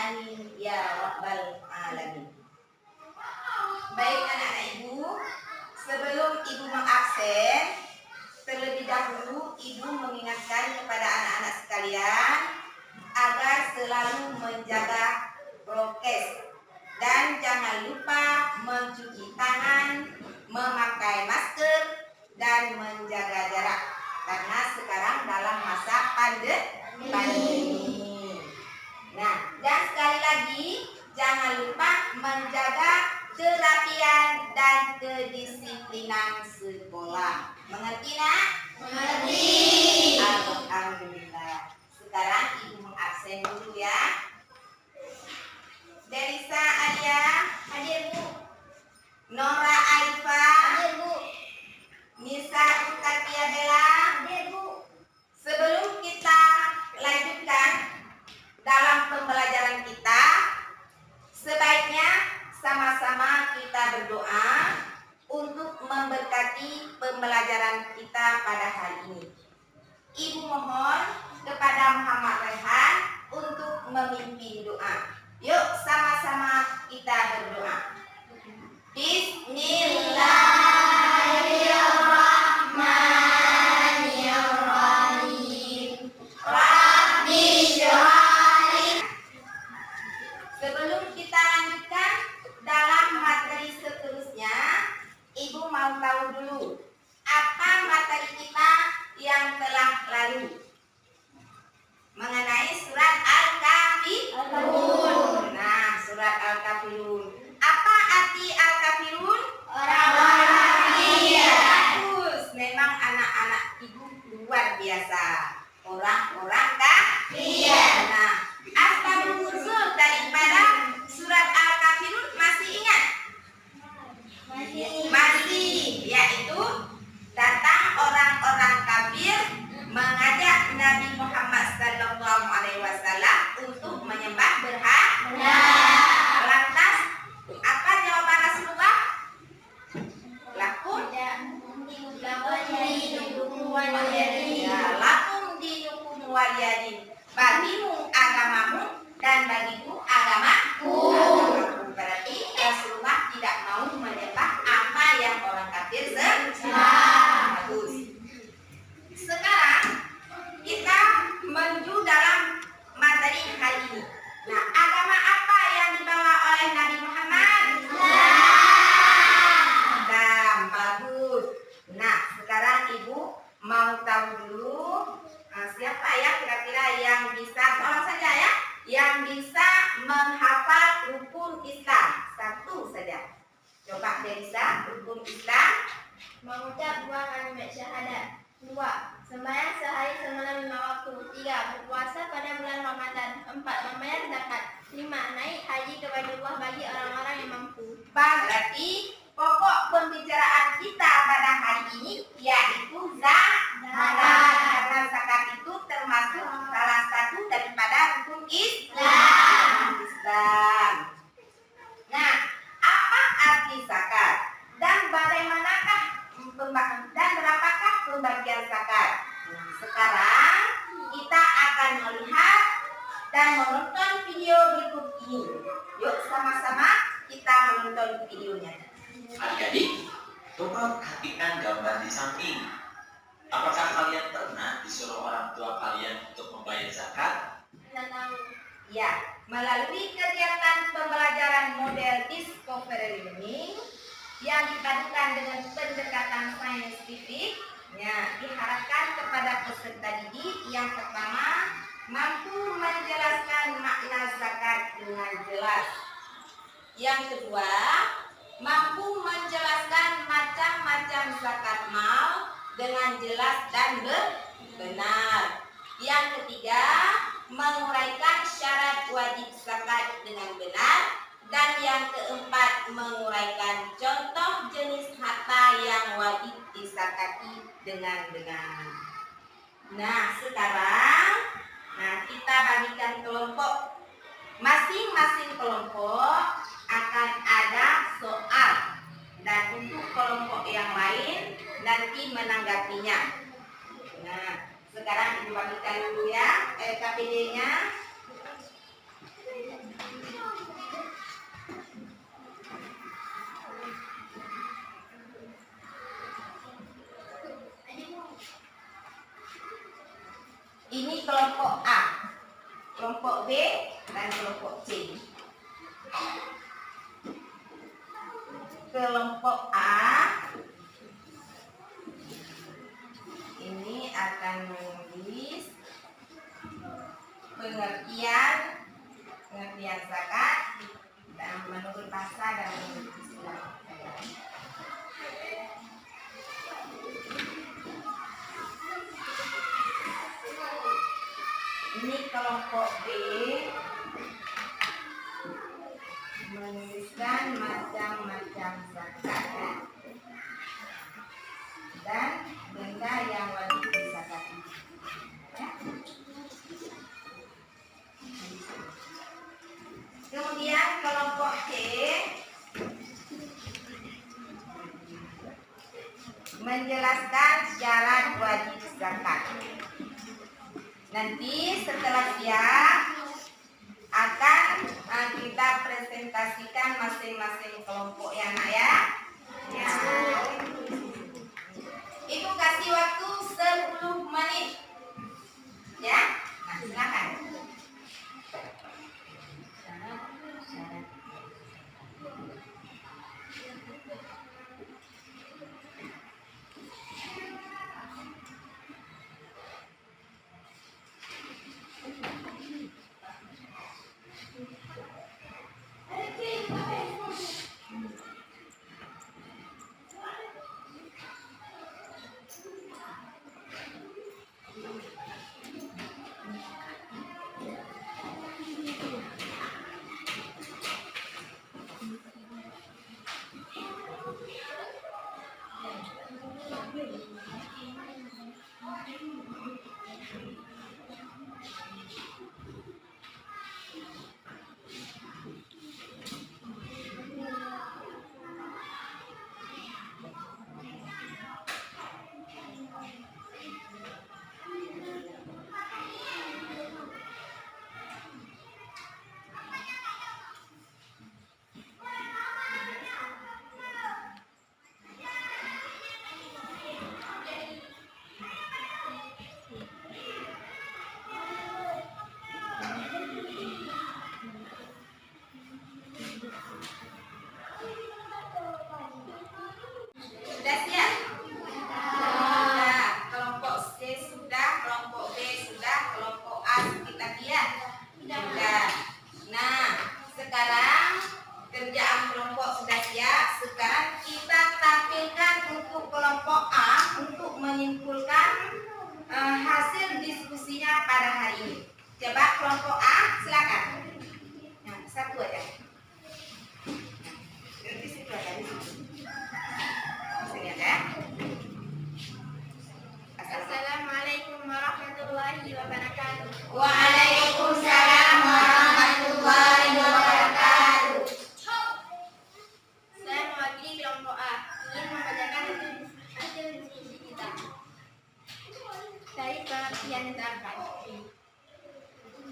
Amin ya rabbal alamin. Baik anak-anak ibu, sebelum ibu mengabsen, terlebih dahulu ibu mengingatkan kepada anak-anak sekalian agar selalu menjaga prokes dan jangan lupa mencuci tangan, memakai masker dan menjaga jarak karena sekarang dalam masa pandemi. Nah, dan sekali lagi jangan lupa menjaga kerapian dan kedisiplinan sekolah. Mengerti nak? Mengerti. Alhamdulillah. Sekarang ibu mengabsen dulu ya. Delisa Alia, hadir bu. Nora Alifa, hadir bu. Nisa Utakia Bella, hadir bu. Sebelum kita lanjutkan dalam pembelajaran kita, sebaiknya sama-sama kita berdoa untuk memberkati pembelajaran kita pada hari ini. Ibu mohon kepada Muhammad Rehan untuk memimpin doa. Yuk sama-sama kita berdoa. Bismillahirrahmanirrahim. Rabbi syrah. Sebelum kita lanjutkan dalam materi seterusnya, ibu mau tahu dulu apa materi kita yang telah lalu mengenai surat Al-Kafirun. Nah, surat Al-Kafirun. Apa arti Al-Kafirun? Orang-orang kafir. Bagus, memang anak-anak ibu luar biasa. Orang-orang kafir. Nah, asbabun nuzul daripada surat Al-Kafirun masih ingat? Masih, yaitu datang orang-orang kafir mengajak Nabi Muhammad SAW untuk menyembah berhala. Lantas apa jawaban Rasulullah? Lakum dinukum waliyadin. Bagimu agamamu dan bagiku agamaku. Berarti Rasulullah tidak mau menyembah apa yang orang kafir sembah. Bagus. Sekarang kita menuju dalam materi hari ini. Nah, agama apa yang dibawa oleh Nabi Muhammad? Islam. Bagus. Nah, sekarang ibu mau tahu dulu siapa ya kira-kira yang bisa, tolong saja ya, yang bisa menghafal rukun Islam. Satu saja. Coba Delisa, rukun Islam. Mengucap 2 kalimat syahadat. 2. Sembahyang sehari semalam 5 waktu. 3. Berpuasa pada bulan Ramadan. 4. Membayar zakat. 5. Naik haji ke Baitullah bagi orang-orang yang mampu. Berarti pokok pembicaraan kita pada hari ini yaitu zakat. Karena zakat itu termasuk salah satu daripada rukun Islam. Nah, apa arti zakat? Dan bagaimanakah dan berapakah pembagian zakat? Nah, sekarang kita akan melihat dan menonton video berikut ini. Yuk sama-sama kita menonton videonya. Adik-adik, coba perhatikan gambar di samping. Apakah kalian pernah disuruh orang tua kalian untuk membayar zakat? Dan tahu. Ya, melalui kegiatan pembelajaran model discovery learning yang dipadukan dengan pendekatan saintifik, ya, diharapkan kepada peserta didik yang pertama mampu menjelaskan makna zakat dengan jelas. Yang kedua, mampu menjelaskan macam-macam zakat mal dengan jelas dan benar. Yang ketiga, menguraikan syarat wajib zakat dengan benar. Dan yang keempat, menguraikan contoh jenis harta yang wajib dizakati dengan benar. Nah, sekarang kita bagikan kelompok. Masing-masing kelompok akan ada soal. Dan untuk kelompok yang lain nanti menanggapinya. Nah, sekarang ibu bagikan dulu ya KPD-nya. dan kelompok C. Kelompok A ini akan menulis pengertian zakat dan menurut bahasa dan menurut istilah. Ini kelompok B menuliskan macam-macam zakat dan benda yang wajib dizakati. Ya. Kemudian kelompok C menjelaskan syarat wajib zakat. Nanti setelah siap akan kita presentasikan masing-masing kelompok ya nak ya. Ya. Itu kasih waktu 10 menit. Ya. Nah, silakan. Sudah siap? Sudah. Kelompok C sudah, kelompok B sudah, kelompok A kita lihat. Sudah. Nah, sekarang kerjaan kelompok sudah siap. Sekarang kita tampilkan untuk kelompok A untuk menyimpulkan hasil diskusinya pada hari ini. Coba kelompok A, silakan. Nah, satu aja. Di situ aja, di situ. Sini aja. Assalamualaikum warahmatullahi wabarakatuh. Waalaikumsalam warahmatullahi wabarakatuh. Saya mewakili kelompok A ingin membacakan hasil diskusi kita. Dari pengertian zakat.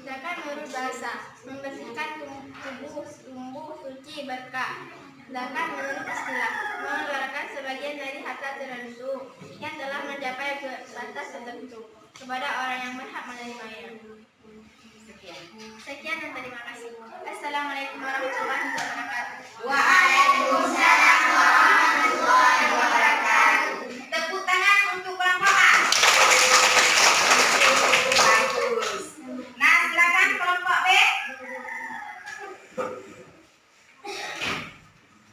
Zakat menurut bahasa membersihkan tubuh suci berkah. Zakat menurut istilah mengeluarkan sebagian dari harta tertentu yang telah mencapai batas tertentu kepada orang yang berhak menerimanya. Sekian dan terima kasih. Assalamualaikum warahmatullahi wabarakatuh. Waalaikumsalam warahmatullahi wabarakatuh. Tepuk tangan untuk kelompok A. Bagus. Nah, silakan kelompok B.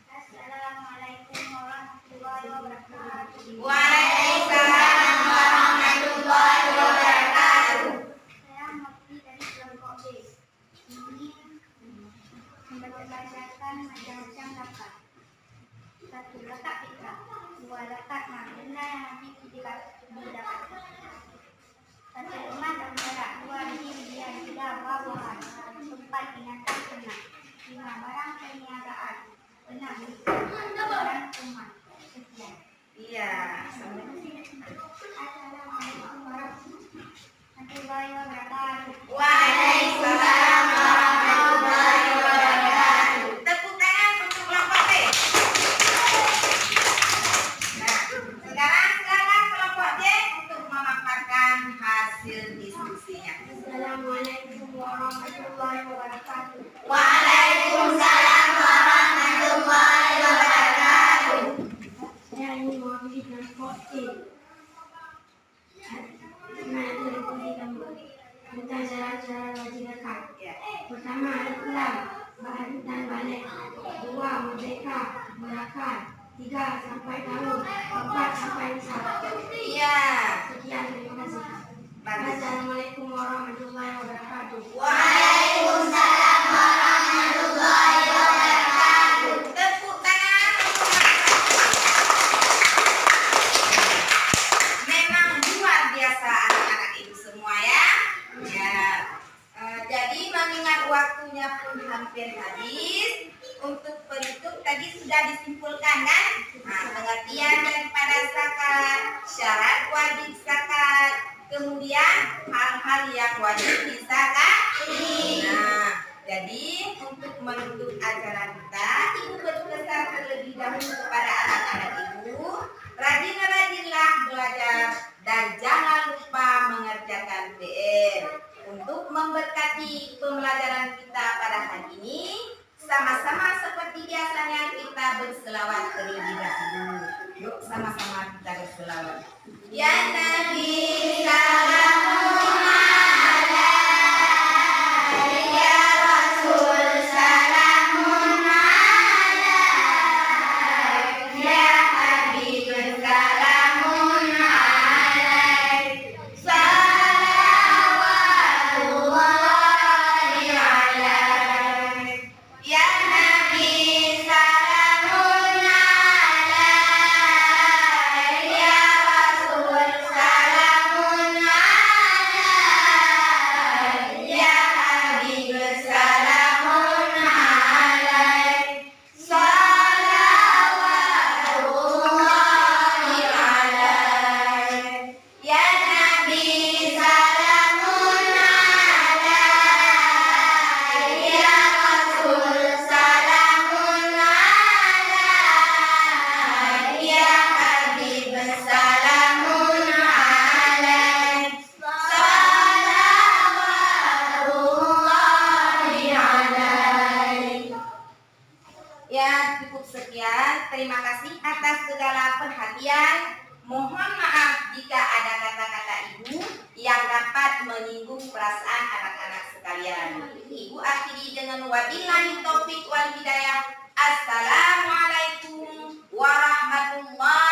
Assalamualaikum warahmatullahi wabarakatuh. Waalaikumsalam warahmatullahi wabarakatuh. Saya mewakili dari kelompok B. Ini membacakan macam-macam zakat. 1. Zakat fitrah. 2. Zakat mal, benda yang wajib didapati. 1. Emas dan perak. 2. Biji-bijian. 3. Buah-buahan. 4. Binatang ternak. 5. Barang perniagaan. 6. Barang rumah. Sekian. Iya. Assalamualaikum warahmatullahi wabarakatuh. Waalaikumsalam warahmatullahi wabarakatuh. Tepuk tangan untuk kelompok B. Nah, sekarang silakan kelompok D untuk memaparkan hasil diskusinya. Assalamualaikum warahmatullahi wabarakatuh. Islam, dan balik. 2. Merdeka, gerakan. 3. Sampai tahun. 4. Sampai nisab. Iya. Sekian, terima kasih. Bagus. Assalamualaikum warahmatullahi wabarakatuh. Waalaikumsalam warahmatullahi wabarakatuh. Tepuk tangan. Memang luar biasa anak-anak ibu semua ya. Ya. Jadi mengingat waktunya pun hampir habis, untuk penutup tadi sudah disimpulkan kan? Nah, pengertian daripada zakat, syarat wajib zakat, kemudian hal-hal yang wajib disakati. Nah, jadi untuk menutup acara kita, ibu berpesan terlebih dahulu kepada anak-anak ibu, rajin-rajinlah belajar dan jangan lupa mengerjakan PR. Untuk memberkati pembelajaran kita pada hari ini, sama-sama seperti biasanya kita berselawat terlebih dahulu. Yuk sama-sama kita berselawat. Ya Nabi salamun alaik, ya Rasul salamun alaik, ya Habib salamun alaik, salawatullahi alaik, ya Nabi salamun alaik, ya Rasul salamun alaik, ya Habib salamun alaik, salawatullahi alaik, ya Nabi salamun alaik, ya Rasul salamun alaik, ya Habib salamun alaik, salawatullahi alaik. Ya, cukup sekian. Terima kasih atas segala perhatian. Mohon maaf jika ada kata-kata ibu yang dapat menyinggung perasaan anak-anak sekalian. Ibu akhiri dengan wabillahi taufik wal hidayah. Assalamualaikum warahmatullahi